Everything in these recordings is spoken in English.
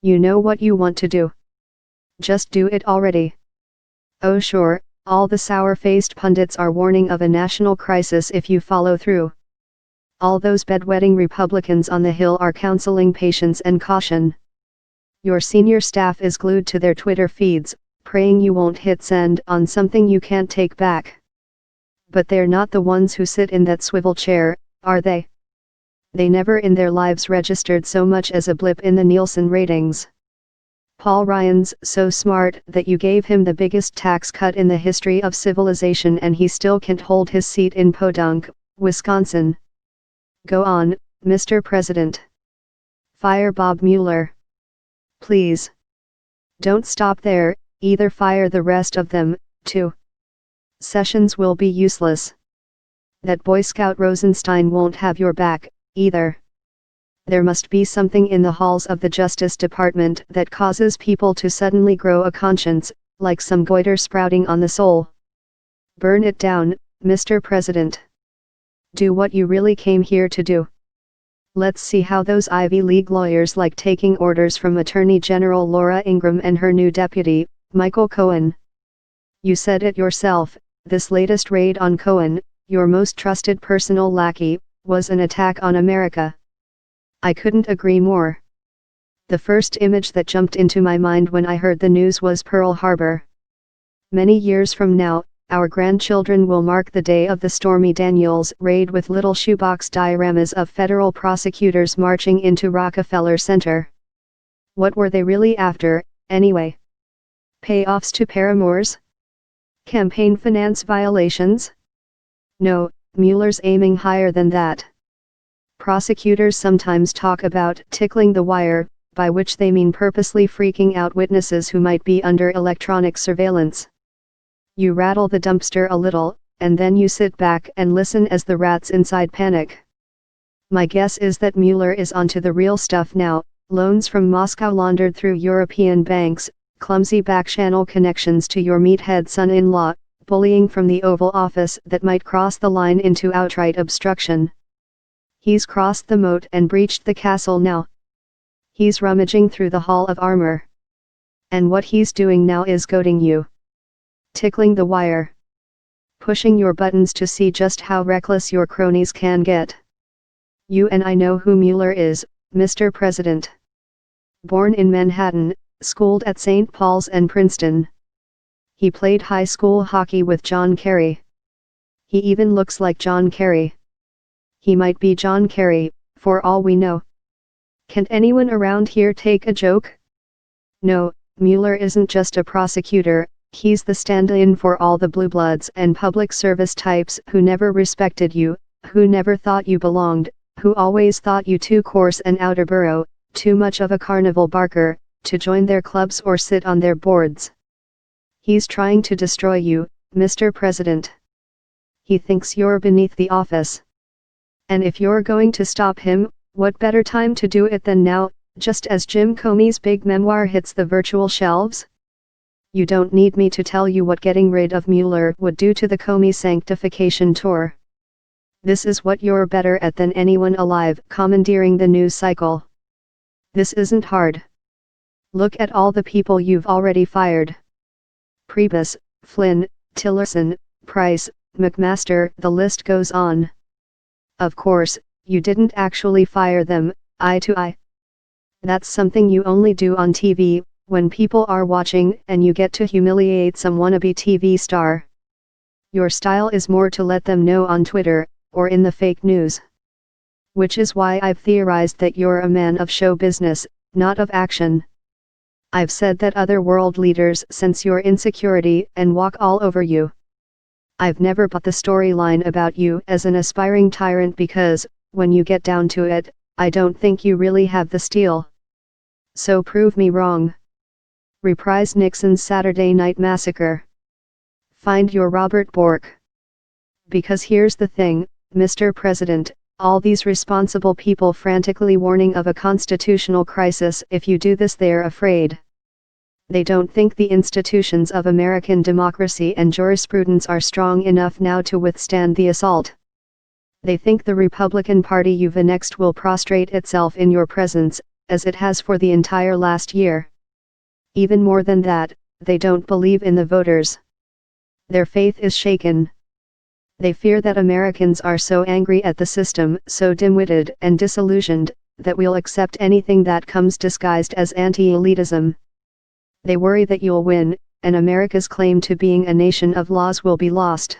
You know what you want to do. Just do it already. Oh sure, all the sour-faced pundits are warning of a national crisis if you follow through. All those bedwetting Republicans on the Hill are counseling patience and caution. Your senior staff is glued to their Twitter feeds, praying you won't hit send on something you can't take back. But they're not the ones who sit in that swivel chair, are they? They never in their lives registered so much as a blip in the Nielsen ratings. Paul Ryan's so smart that you gave him the biggest tax cut in the history of civilization and he still can't hold his seat in Podunk, Wisconsin. Go on, Mr. President. Fire Bob Mueller. Please. Don't stop there, either fire the rest of them, too. Sessions will be useless. That Boy Scout Rosenstein won't have your back, either. There must be something in the halls of the Justice Department that causes people to suddenly grow a conscience, like some goiter sprouting on the soul. Burn it down, Mr. President. Do what you really came here to do. Let's see how those Ivy League lawyers like taking orders from Attorney General Laura Ingraham and her new deputy, Michael Cohen. You said it yourself, this latest raid on Cohen, your most trusted personal lackey, was an attack on America. I couldn't agree more. The first image that jumped into my mind when I heard the news was Pearl Harbor. Many years from now, our grandchildren will mark the day of the Stormy Daniels raid with little shoebox dioramas of federal prosecutors marching into Rockefeller Center. What were they really after, anyway? Payoffs to paramours? Campaign finance violations? No, Mueller's aiming higher than that. Prosecutors sometimes talk about tickling the wire, by which they mean purposely freaking out witnesses who might be under electronic surveillance. You rattle the dumpster a little, and then you sit back and listen as the rats inside panic. My guess is that Mueller is onto the real stuff now, loans from Moscow laundered through European banks, clumsy back-channel connections to your meathead son-in-law, bullying from the Oval Office that might cross the line into outright obstruction. He's crossed the moat and breached the castle now. He's rummaging through the Hall of Armor. And what he's doing now is goading you. Tickling the wire. Pushing your buttons to see just how reckless your cronies can get. You and I know who Mueller is, Mr. President. Born in Manhattan, schooled at St. Paul's and Princeton. He played high school hockey with John Kerry. He even looks like John Kerry. He might be John Kerry, for all we know. Can't anyone around here take a joke? No, Mueller isn't just a prosecutor, he's the stand-in for all the blue bloods and public service types who never respected you, who never thought you belonged, who always thought you too coarse and outerborough, too much of a carnival barker, to join their clubs or sit on their boards. He's trying to destroy you, Mr. President. He thinks you're beneath the office. And if you're going to stop him, what better time to do it than now, just as Jim Comey's big memoir hits the virtual shelves? You don't need me to tell you what getting rid of Mueller would do to the Comey sanctification tour. This is what you're better at than anyone alive, commandeering the news cycle. This isn't hard. Look at all the people you've already fired. Priebus, Flynn, Tillerson, Price, McMaster, the list goes on. Of course, you didn't actually fire them, eye to eye. That's something you only do on TV, when people are watching and you get to humiliate some wannabe TV star. Your style is more to let them know on Twitter, or in the fake news. Which is why I've theorized that you're a man of show business, not of action. I've said that other world leaders sense your insecurity and walk all over you. I've never bought the storyline about you as an aspiring tyrant because, when you get down to it, I don't think you really have the steel. So prove me wrong. Reprise Nixon's Saturday Night Massacre. Find your Robert Bork. Because here's the thing, Mr. President, all these responsible people frantically warning of a constitutional crisis. If you do this, they're afraid. They don't think the institutions of American democracy and jurisprudence are strong enough now to withstand the assault. They think the Republican Party you've annexed will prostrate itself in your presence, as it has for the entire last year. Even more than that, they don't believe in the voters. Their faith is shaken. They fear that Americans are so angry at the system, so dim-witted and disillusioned, that we'll accept anything that comes disguised as anti-elitism. They worry that you'll win, and America's claim to being a nation of laws will be lost.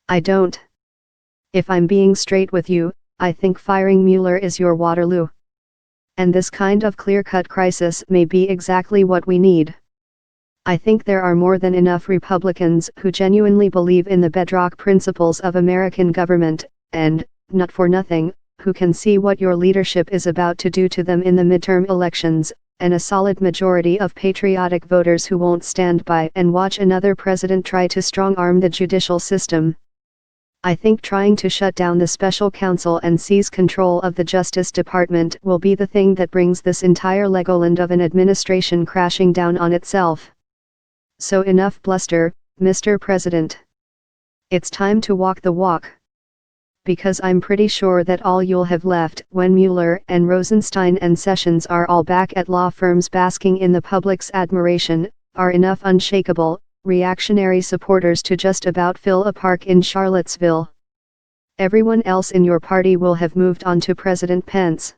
I don't. If I'm being straight with you, I think firing Mueller is your Waterloo. And this kind of clear-cut crisis may be exactly what we need. I think there are more than enough Republicans who genuinely believe in the bedrock principles of American government, and, not for nothing, who can see what your leadership is about to do to them in the midterm elections, and a solid majority of patriotic voters who won't stand by and watch another president try to strong-arm the judicial system. I think trying to shut down the special counsel and seize control of the Justice Department will be the thing that brings this entire Legoland of an administration crashing down on itself. So enough bluster, Mr. President. It's time to walk the walk. Because I'm pretty sure that all you'll have left when Mueller and Rosenstein and Sessions are all back at law firms basking in the public's admiration, are enough unshakable, reactionary supporters to just about fill a park in Charlottesville. Everyone else in your party will have moved on to President Pence.